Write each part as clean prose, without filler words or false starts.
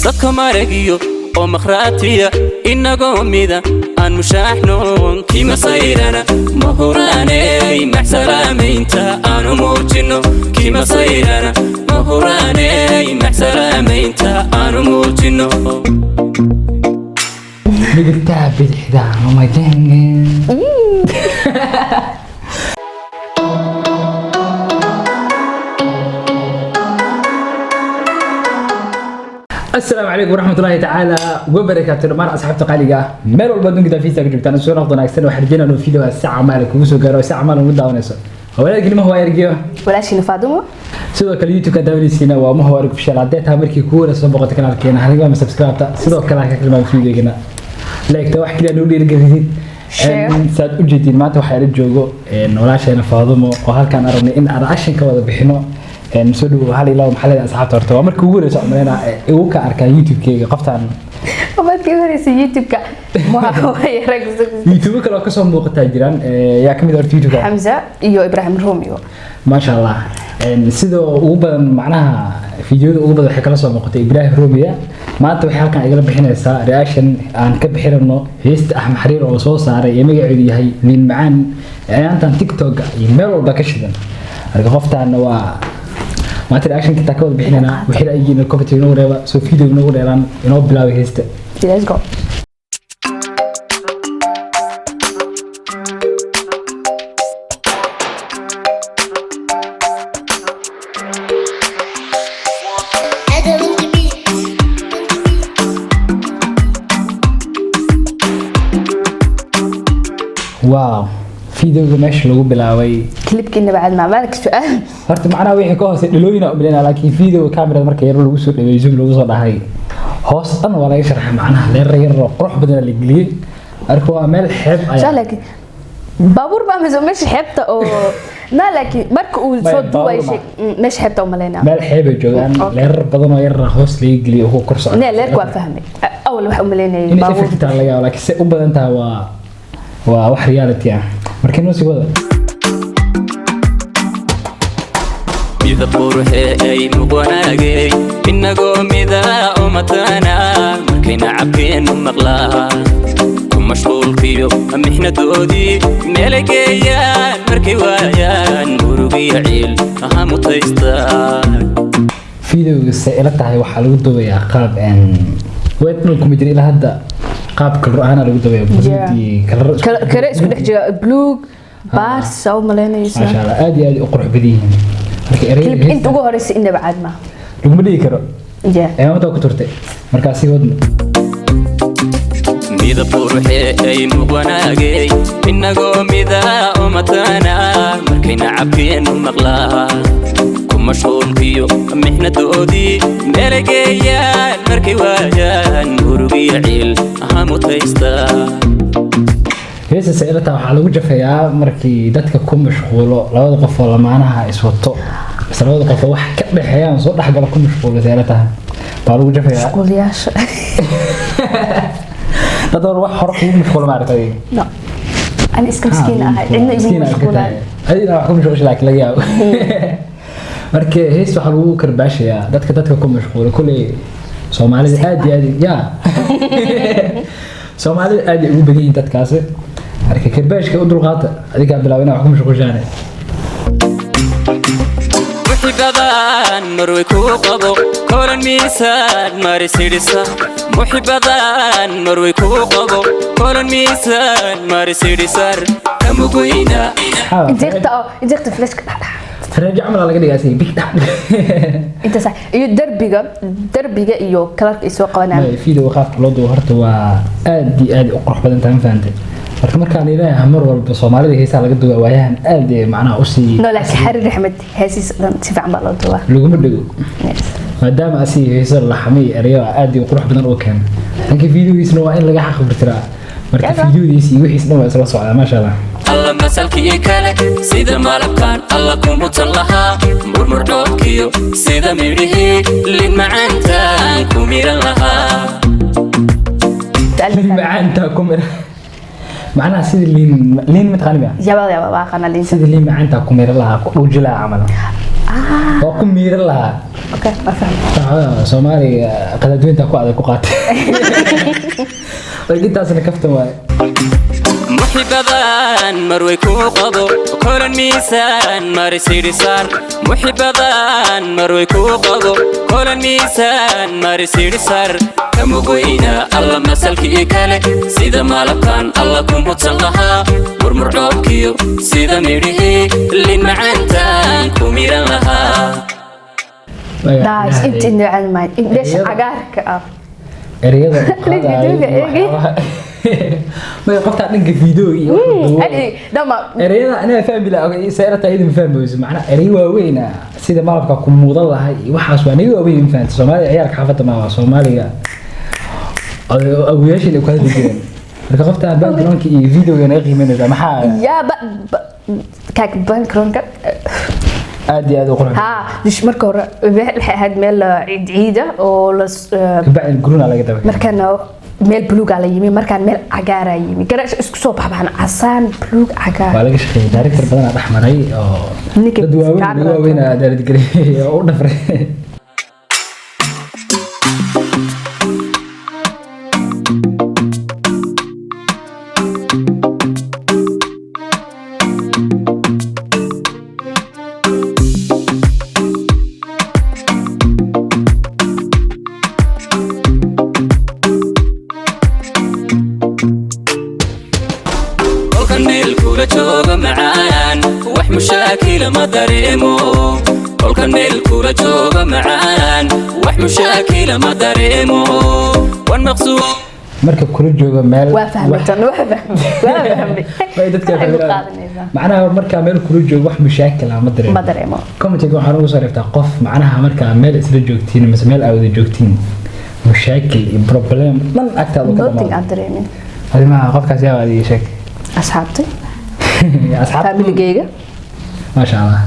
dadka maragiyo oo makhraatiya inagoo mida aan mushaaxnoon kima sayrana mahuraaney maxsalaamaynta aanu muujino kima sayrana mahuraaney maxsalaamaynta aanu muujino midabtaa bidixda umadenge السلام عليكم ورحمة الله تعالى وبركاته. دمان أصحاب تقاليقة مال والبدون كده في ساكن جبتنا سوينا أفضل أحسن وحرجينا إنه فيديو الساعة مالك وسو قالوا الساعة مالك ونبدأ ونسو ولكن ما هو يرجع ولا شيء نفادمه سيدو كاليوتيوب كداولي سينا وما هو يرجع في الشارع ديتها مركي كورة سبقة كنا كنا هنيجا مسبسكرايب تا سيدو كلا كلمة في فيديو كنا لايك تو أحكي لأنه لي رجع جديد ساد أوجدين ما تو حيرج جوجو ولا شيء نفادمه وهل كان أرني إن أرعشن كواد بحنو نسولو هل إلا محلل أصحاب ترتوا مركو جوري سأمرنا إيوكا أركا يوتيوب كي قفتان وبعد كده رئيس يوتيوب كا Moha-Waya Arag يوتيوب كلا كسم موقع تاجران يا كم يدور يوتيوب حمزة إيو إبراهيم روميو ما شاء الله سيدو أوبا معناها فيديو أوبا حكلا سو موقع إبراهيم روميو ما أنت وحال كان يقلب بحنا سا رياكشن عن كب حيرنا هيست أحمد حرير أو صوص صار يمجع عدي هاي لين معان يعني أنت تيك توك يمروا بكشدن أرجع قفتان و ما ترى أكشن كنت أكود بحنا وحيل أيجين الكوبتي نورة سو فيديو نورة لان ينوب بلاوي هيست. Let's go. واو. فيديو ماشي لو بلاوي كليب كنا بعد ما بالك سؤال هرت معنا وixii ka hoose dhilooyina u bileena laakiin video camera marka yar lagu soo dhaweeyo zoom lagu soo dhahay hoostan wala ay sharax macnaha leer yar qurux badan la geliyay arko waa meel xeeb ay laakiin baabuur baa ma meesh xeebta oo ma laakiin marka uu soo duway shay meesh xeebta oo maleena meel xeeb ay joogan leer badan oo yar hoos la geliyay oo kor socda leer waa fahmay awal wax u maleynay baabuur inta laga yaabo laakiin si u badan tahay waa wax reality ah markii noo sii wada إذا بروحي مقناقي إنكو مذا ومتانا مركينا عبين ومغلا ومشغول فيو أمحنا دودي ملكيان مركي وايان مروقي عيل أهامو تيستان فيديو السائلة تاعي وحالو دويا قاب ويتنولكم يجري لهذا قاب كل رأينا لو دويا بلوكي كرا اسكو دحجا بلوك بارس أو ملينيسا ما شاء الله آدي أقرح بديهم كليب انت ugu horeysa in بعد ما لو مدي كرو ee ma ku turtay markaasi wadno mida buruxay muqanaagay inagoo mida oo matana markayna cabkeenu maqlaa kuma shulkiyo mihnadoodii meelgeeyaan markay waayaan murugiya ciil ahaamu taystaa heesa saylata waxa lagu jafayaa markii dadka ku mashquulo labada qof oo lamaanaha iswato labada qof wax ka dhaxayaan soo dhaxgala ku mashquulo saylata baa lagu jafayaa mashquuliyaasha dador wax hor ku mashquulo maartay no ani iska miskiin ah cidna igu mashquulaan ayna wax ku mashquulo laakiin laga yaabo markii hees waxa lagu karbaashaya dadka ku mashquulo kulay Soomaalida aad ya Soomaalida aad ugu badan yihiin dadkaasi arka karbaashka u dulqaata adiga bilaawina wax ku mashquulshaanay wixii badan marway ku qabo koran miisaan marisidisa wixii badan marway ku qabo koran miisaan marisidisar kamugoyna injecta flash فرجع عمل على قدي قاسي بيك انت صح iyo darbiga iyo kalarka isoo qabanaa fiido qaaf loo dooharto waa aad u qurux badan taan faantay marka leeyahay mar walba Soomaalida heesaa laga duwa waayaan aad macnaha u sii no laakiin Xariir Axmed heesiis dhan si fiican baa loo duwa lagu dhigo maadaama asii heesaa la xamay ariyo aad u qurux badan oo keen laakiin fiidiyoisna waa in laga xaqbirtiraa marka fiidiyodiisi wixiis dhan waa isla socdaa ma sha Allah الله مسالكي كالك سيدا مالكان الله كوموتن لها مرمر دوكيو سيدا ميريه لين معانتان كوميرا لها لين معانتان كوميرا معناها سيد لين متغني يابا باقنا لين سيد لين معناتها كمير لها وجلا عمل وكمير لها اوكي ما فهمت سومالي قدادوين تاكو على كوقات لقيت أصلا كفت واي محبذان مروي كوقضو كل الميسان ماري سيري صار محبذان مروي كوقضو كل الميسان ماري سيري صار كمقوينا الله مسلك إيكالي سيدا مالكان الله كمبوتسن لها مرمر عوبكيو سيدا ميريه اللي معانتان كوميرا لها دايس انت اللي عن ماي ليش عقارك ereyada ma qofta dhanka video iyo dama ereyada ana fahmi la ogay sayrata idin fahmayso macna erey waaweyn sida malabka ku muudan lahay waxaas waa niyo waaweyn faanta Soomaaliya ciyaarka xaafadda ma waa Soomaaliga awiyaashi la ku hadli jireen marka qofta backgroundka iyo videoga qiimeynaysa maxaa ya kak backgroundka aad iyo aad u qurux ها دش مركو هاد ميل عيدة ولا بعد الجرون على كده مركنا ميل بلوغ على يمين مركان ميل عجارة يمين كراش اسكسو بحبان عسان بلوغ عجارة ولا شيء دايركتور بدنا أحمري دواوين دارت قري أو نفر مشاكل ما دريمو كل كان ملكو جوغ معان وح مشاكل ما دريمو والمقصود مركب كل جوغ مال وفهمتن وفهمي معناها مركب مال كل جوغ وح مشاكل ما دريمو كم تقول حروس عرفت قف معناها مركب مال اسر جوغتين مثل مال او جوغتين مشاكل بروبلم من اكثر نوتين ادريمين هذه ما قف كاسيا هذه شك اصحابتي اصحابتي فاميلي ما شاء الله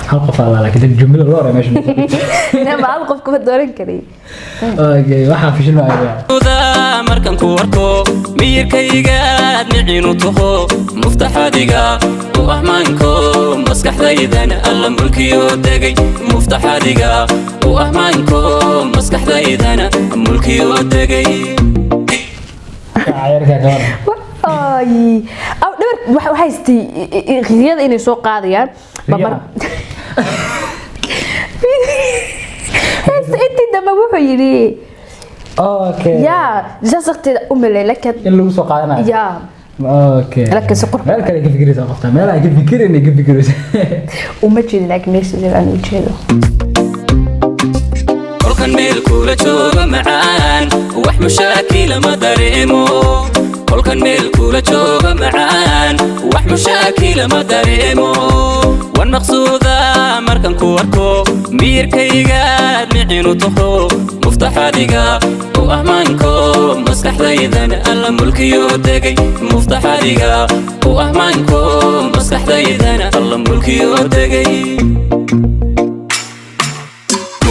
حلقة الله لكن الجملة الأولى ماشي نعم حلقة في كفر دورين كريم اوكي waxaa fishin ذا markan ku warko miyirkayga nicinu taho muftaxadiga u ahmaanko maskaxdaydan alla mulkiyo degay muftaxadiga u ahmaanko maskaxdaydan mulkiyo degay ayarka gabar ay aw dhabar waxa haysti qiyada inay soo qaadayaan babar انت دما wuxuu yiri اوكي يا جسقتي املي لك اللي وسو قادنا يا اوكي لك سقر مالك اللي فكرتها قفتا مالك فكرني فكرتها وما جيد لك ميس انا وجهه كان ملكو جوغ معان وح مشاكل ما دريمو كل كان ملكو جوغ معان وح مشاكل ما دريمو والمقصود مركن كوركو ميركيغا نعينو تخو مفتاحاديغا وأهمانكو مسكحدايدان ألا ملكيو دقي مفتاحاديغا وأهمانكو مسكحدايدان ألا ملكيو دقي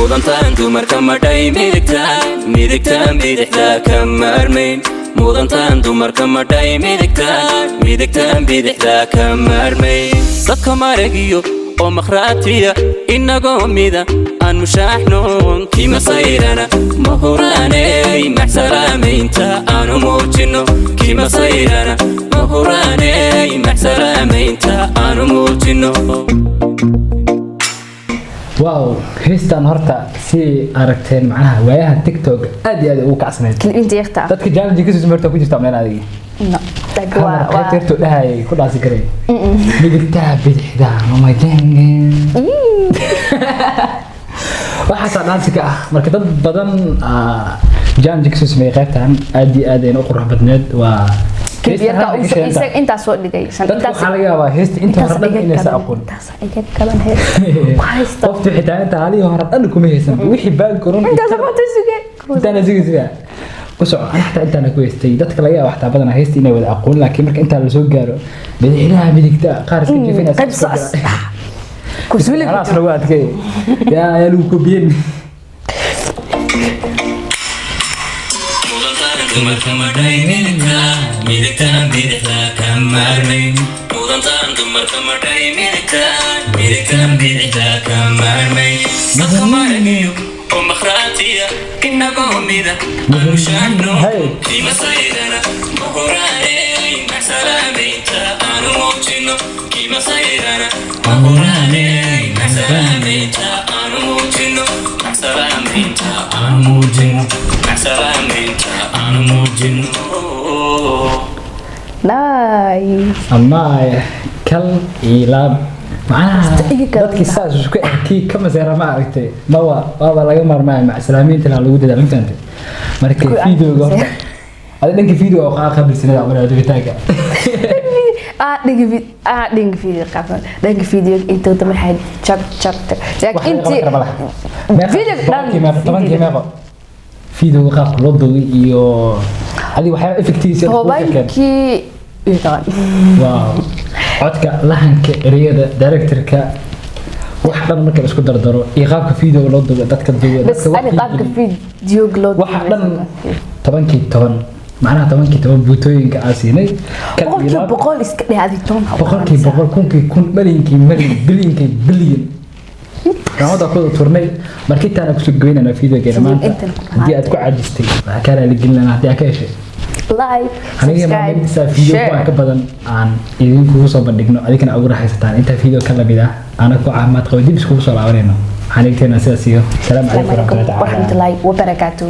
مودانتان دومركا مداي ميدكتان بيدحدا كمارمين مودانتان دومركا مداي ميدكتان بيدحدا كمارمين صدق مارغيو oo makhraatiya inagoo mida aan mushaaxnoon kima sayrana mahuraaney maxsalaamaynta aanu muujino kima sayrana mahuraaney maxsalaamaynta aanu muujino واو هيستان هرتا سي aragteen macnaha waayaha TikTok aad iyo aad ugu kacsaneed inta yarta dadka challenge ka soo marta ku jirta meel adiga no waa qaybto dhahay ku dhaasi karay bidixda bidixda ma jangin waxa dhaansi ka ah marka dad badan challenge ka soo sameeyay qaybtan aad iyo aad ay u qurux badneed waa انت سو دغاي انت xalaga yaabaa heesta inta hore dhan inay sa aqoon taas ay ka kaban hees haysta qoftu xitaa inta hali hore dhan kuma heesan wixii baal koron inta soo tisuge inta nasiga kusoo ana xataa inta ku heestay dadka laga yaabaa xataa badan heesta inay wada aqoon laakiin marka inta la soo gaaro bidixdaha bidigta qaar iska jifina qibsas kusuli خلاص لو adkay ya lagu kubiyeen dumarka ma dhayminta midigtaan bidixda ka maarmayn mudantaan dumarka ma dhayminta midigtaan bidixda ka maarmayn dadka maarmayo oo makhraatiya inagoo mida anushano kima saydana mahuraaney maxsalaamaynta aanu muujino kima saydana mahuraaney maxsalaamaynta aanu muujino maxsalaamaynta aanu muujino maxsalaamaynta aanu muujino أما كل إيلاب معناها dadki saas isku kii kama seera ma aragtay ma waa laga marmay ma islaamiinta la lagu dadaalin tante markay video horta ada dhanka video oo qabilsanada ama dadka dhanka video qaban dhanka video inta dama xad chak laakiin video tabanki video qaab loo duubay iyo adi waxa effectiisa waaw codka lahanka ereyada directorka wax dhan marka la isku dardaro iyo qaabka video loo duubo dadka duubo dadka qaabka video loo duubo wax dhan 10 macnaha 10 buutooyinka aasiinay boqol iska dhacday 10 boqol kun bilinkii billion raawada ku turnay markii taan ku soo goynana video geena maanta hadii aad ku caajistay waxa kala la gelinaa hadii aad ka heshay like subscribe video ka badan aan idinku soo bandhigno adikana ugu raaxaysataan inta video kala mid ah ana ku caafimaad qabo dib isku soo laabanayno waxaan igteena sidaas iyo salaam calaykum warahmatullahi wabarakatuh